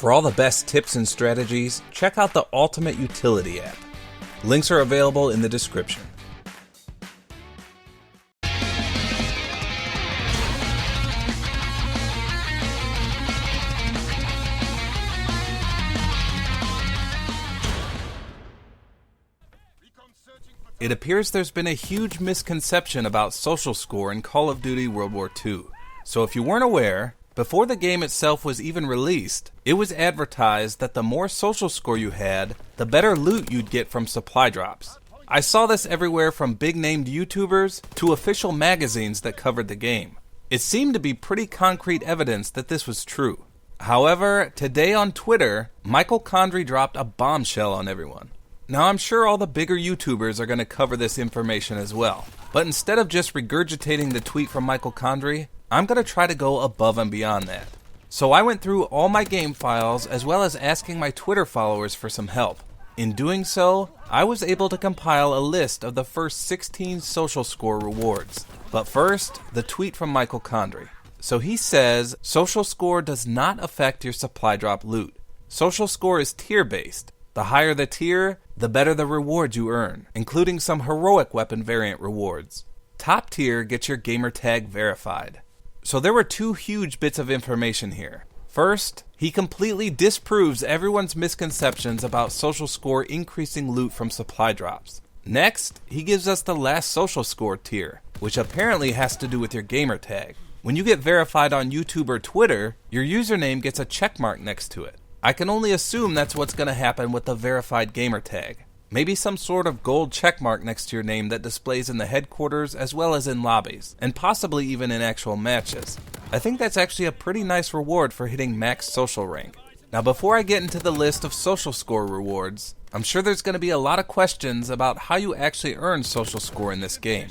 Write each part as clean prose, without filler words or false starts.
For all the best tips and strategies, check out the Ultimate Utility app. Links are available in the description. It appears there's been a huge misconception about social score in Call of Duty World War II. So if you weren't aware, before the game itself was even released, it was advertised that the more social score you had, the better loot you'd get from supply drops. I saw this everywhere from big-named YouTubers to official magazines that covered the game. It seemed to be pretty concrete evidence that this was true. However, today on Twitter, Michael Condrey dropped a bombshell on everyone. Now I'm sure all the bigger YouTubers are going to cover this information as well, but instead of just regurgitating the tweet from Michael Condrey, I'm going to try to go above and beyond that. So I went through all my game files as well as asking my Twitter followers for some help. In doing so, I was able to compile a list of the first 16 social score rewards. But first, the tweet from Michael Condrey. So he says, social score does not affect your supply drop loot. Social score is tier based. The higher the tier, the better the rewards you earn, including some heroic weapon variant rewards. Top tier gets your gamer tag verified. So there were two huge bits of information here. First, he completely disproves everyone's misconceptions about social score increasing loot from supply drops. Next, he gives us the last social score tier, which apparently has to do with your gamer tag. When you get verified on YouTube or Twitter, your username gets a checkmark next to it. I can only assume that's what's going to happen with the verified gamer tag. Maybe some sort of gold checkmark next to your name that displays in the headquarters as well as in lobbies, and possibly even in actual matches. I think that's actually a pretty nice reward for hitting max social rank. Now before I get into the list of social score rewards, I'm sure there's going to be a lot of questions about how you actually earn social score in this game.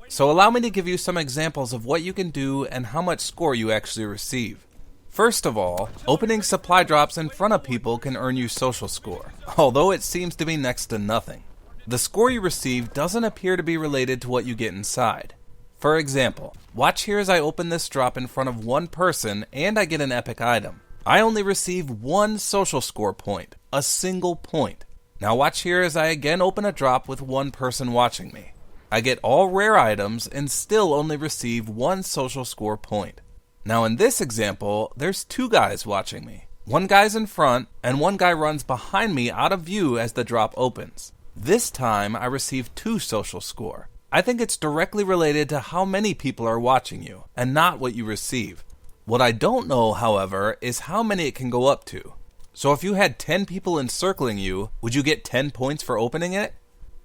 So allow me to give you some examples of what you can do and how much score you actually receive. First of all, opening supply drops in front of people can earn you social score, although it seems to be next to nothing. The score you receive doesn't appear to be related to what you get inside. For example, watch here as I open this drop in front of one person and I get an epic item. I only receive one social score point, a single point. Now watch here as I again open a drop with one person watching me. I get all rare items and still only receive one social score point. Now in this example, there's two guys watching me. One guy's in front, and one guy runs behind me out of view as the drop opens. This time, I receive 2 social score. I think it's directly related to how many people are watching you, and not what you receive. What I don't know, however, is how many it can go up to. So if you had 10 people encircling you, would you get 10 points for opening it?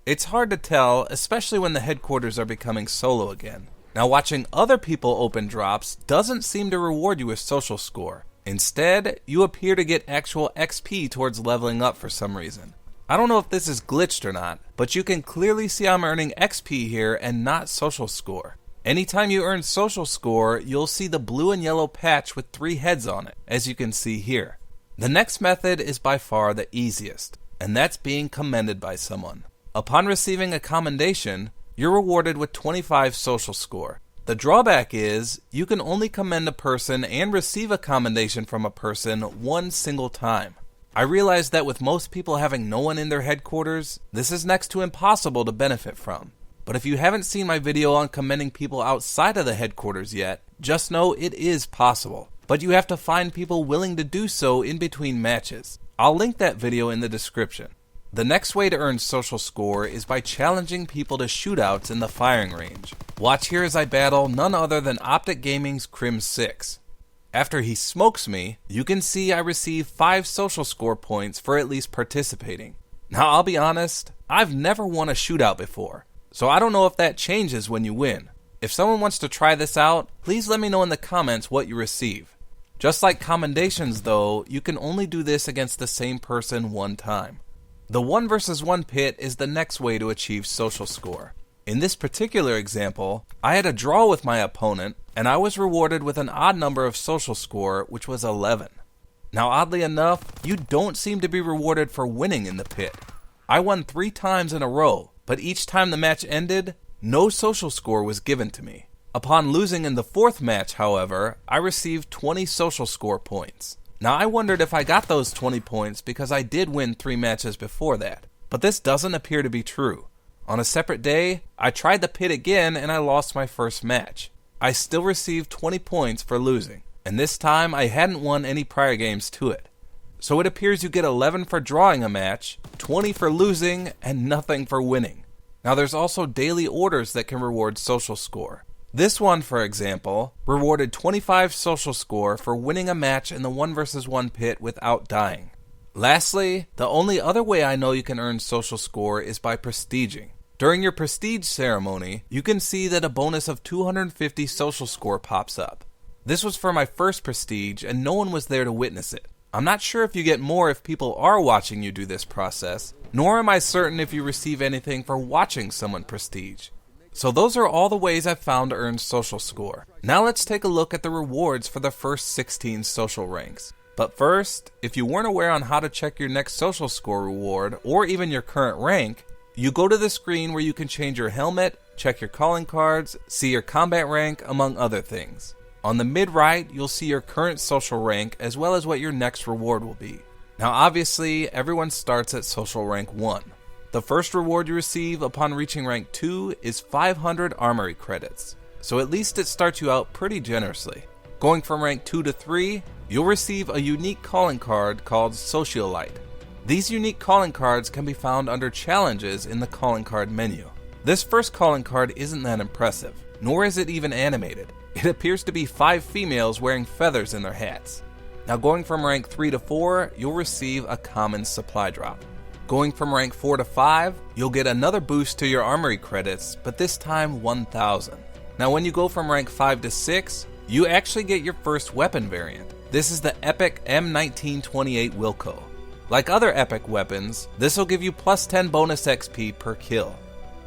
It's hard to tell, especially when the headquarters are becoming solo again. Now watching other people open drops doesn't seem to reward you with social score. Instead, you appear to get actual XP towards leveling up for some reason. I don't know if this is glitched or not, but you can clearly see I'm earning XP here and not social score. Anytime you earn social score, you'll see the blue and yellow patch with 3 heads on it, as you can see here. The next method is by far the easiest, and that's being commended by someone. Upon receiving a commendation, you're rewarded with 25 social score. The drawback is, you can only commend a person and receive a commendation from a person one single time. I realize that with most people having no one in their headquarters, this is next to impossible to benefit from. But if you haven't seen my video on commending people outside of the headquarters yet, just know it is possible. But you have to find people willing to do so in between matches. I'll link that video in the description. The next way to earn social score is by challenging people to shootouts in the firing range. Watch here as I battle none other than Optic Gaming's Crim 6. After he smokes me, you can see I receive 5 social score points for at least participating. Now I'll be honest, I've never won a shootout before, so I don't know if that changes when you win. If someone wants to try this out, please let me know in the comments what you receive. Just like commendations though, you can only do this against the same person one time. The 1 versus 1 pit is the next way to achieve social score. In this particular example, I had a draw with my opponent, and I was rewarded with an odd number of social score, which was 11. Now oddly enough, you don't seem to be rewarded for winning in the pit. I won 3 times in a row, but each time the match ended, no social score was given to me. Upon losing in the 4th match, however, I received 20 social score points. Now I wondered if I got those 20 points because I did win 3 matches before that, but this doesn't appear to be true. On a separate day, I tried the pit again and I lost my first match. I still received 20 points for losing, and this time I hadn't won any prior games to it. So it appears you get 11 for drawing a match, 20 for losing, and nothing for winning. Now there's also daily orders that can reward social score. This one, for example, rewarded 25 social score for winning a match in the 1 vs 1 pit without dying. Lastly, the only other way I know you can earn social score is by prestiging. During your prestige ceremony, you can see that a bonus of 250 social score pops up. This was for my first prestige and no one was there to witness it. I'm not sure if you get more if people are watching you do this process, nor am I certain if you receive anything for watching someone prestige. So those are all the ways I've found to earn social score. Now let's take a look at the rewards for the first 16 social ranks. But first, if you weren't aware on how to check your next social score reward, or even your current rank, you go to the screen where you can change your helmet, check your calling cards, see your combat rank, among other things. On the mid-right, you'll see your current social rank as well as what your next reward will be. Now obviously, everyone starts at social rank 1. The first reward you receive upon reaching rank 2 is 500 armory credits, so at least it starts you out pretty generously. Going from rank 2 to 3, you'll receive a unique calling card called Socialite. These unique calling cards can be found under challenges in the calling card menu. This first calling card isn't that impressive, nor is it even animated. It appears to be 5 females wearing feathers in their hats. Now going from rank 3 to 4, you'll receive a common supply drop. Going from rank 4 to 5, you'll get another boost to your armory credits, but this time 1,000. Now when you go from rank 5 to 6, you actually get your first weapon variant. This is the epic M1928 Wilco. Like other epic weapons, this will give you plus 10 bonus XP per kill.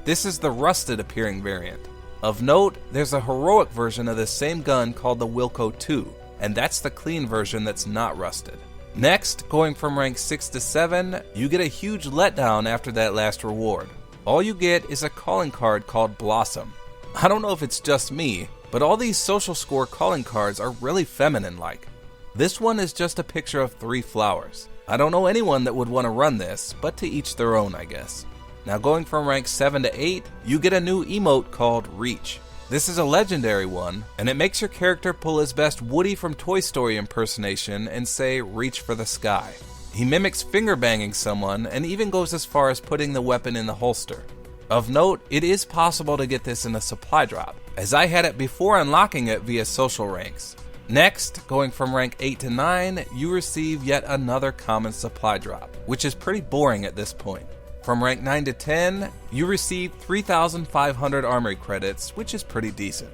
This is the rusted appearing variant. Of note, there's a heroic version of this same gun called the Wilco 2, and that's the clean version that's not rusted. Next, going from rank 6 to 7, you get a huge letdown after that last reward. All you get is a calling card called Blossom. I don't know if it's just me, but all these social score calling cards are really feminine-like. This one is just a picture of 3 flowers. I don't know anyone that would want to run this, but to each their own, I guess. Now going from rank 7 to 8, you get a new emote called Reach. This is a legendary one, and it makes your character pull his best Woody from Toy Story impersonation and say, "Reach for the sky." He mimics finger banging someone and even goes as far as putting the weapon in the holster. Of note, it is possible to get this in a supply drop, as I had it before unlocking it via social ranks. Next, going from rank 8 to 9, you receive yet another common supply drop, which is pretty boring at this point. From rank 9 to 10, you receive 3,500 armory credits, which is pretty decent.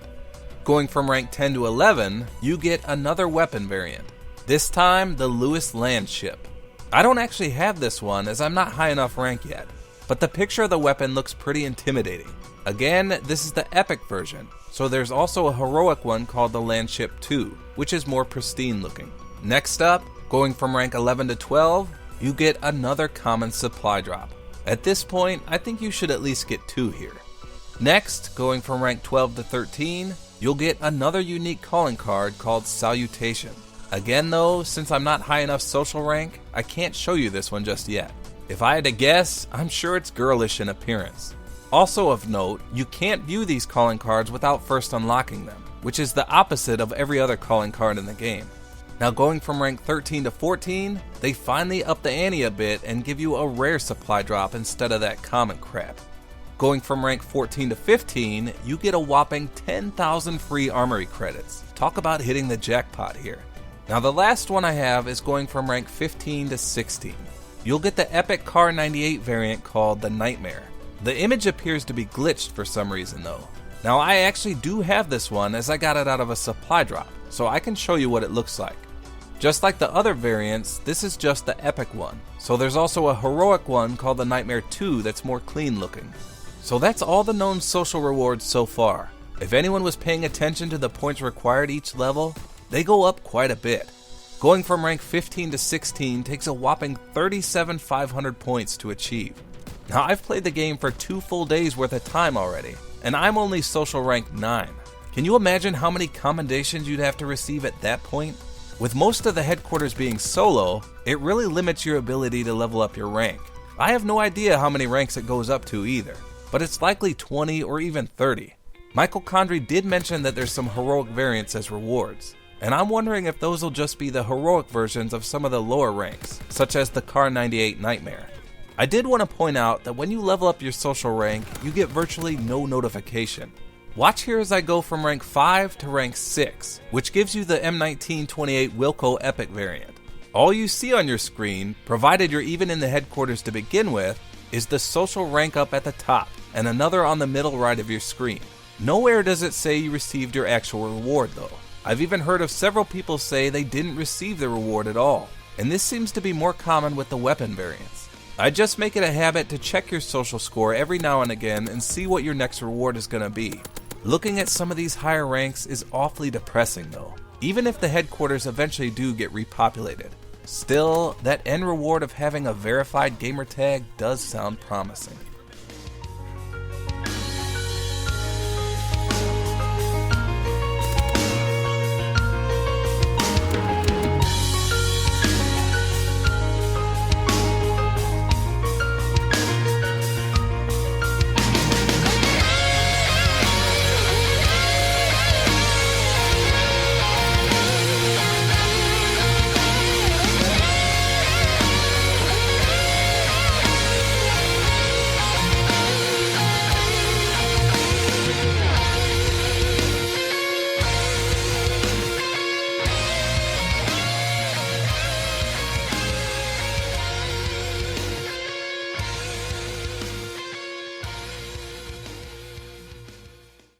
Going from rank 10 to 11, you get another weapon variant. This time, the Lewis Land Ship. I don't actually have this one as I'm not high enough rank yet, but the picture of the weapon looks pretty intimidating. Again, this is the epic version, so there's also a heroic one called the Landship 2, which is more pristine looking. Next up, going from rank 11 to 12, you get another common supply drop. At this point, I think you should at least get 2 here. Next, going from rank 12 to 13, you'll get another unique calling card called Salutation. Again though, since I'm not high enough social rank, I can't show you this one just yet. If I had to guess, I'm sure it's girlish in appearance. Also of note, you can't view these calling cards without first unlocking them, which is the opposite of every other calling card in the game. Now going from rank 13 to 14, they finally up the ante a bit and give you a rare supply drop instead of that common crap. Going from rank 14 to 15, you get a whopping 10,000 free armory credits. Talk about hitting the jackpot here. Now the last one I have is going from rank 15 to 16. You'll get the epic Car 98 variant called the Nightmare. The image appears to be glitched for some reason though. Now I actually do have this one as I got it out of a supply drop, so I can show you what it looks like. Just like the other variants, this is just the epic one. So there's also a heroic one called the Nightmare 2 that's more clean looking. So that's all the known social rewards so far. If anyone was paying attention to the points required each level, they go up quite a bit. Going from rank 15 to 16 takes a whopping 37,500 points to achieve. Now I've played the game for 2 full days worth of time already, and I'm only social rank 9. Can you imagine how many commendations you'd have to receive at that point? With most of the headquarters being solo, it really limits your ability to level up your rank. I have no idea how many ranks it goes up to either, but it's likely 20 or even 30. Michael Condrey did mention that there's some heroic variants as rewards, and I'm wondering if those will just be the heroic versions of some of the lower ranks, such as the Car 98 Nightmare. I did want to point out that when you level up your social rank, you get virtually no notification. Watch here as I go from rank 5 to rank 6, which gives you the M1928 Wilco Epic variant. All you see on your screen, provided you're even in the headquarters to begin with, is the social rank up at the top, and another on the middle right of your screen. Nowhere does it say you received your actual reward though. I've even heard of several people say they didn't receive the reward at all, and this seems to be more common with the weapon variants. I just make it a habit to check your social score every now and again and see what your next reward is going to be. Looking at some of these higher ranks is awfully depressing though, even if the headquarters eventually do get repopulated. Still, that end reward of having a verified gamer tag does sound promising.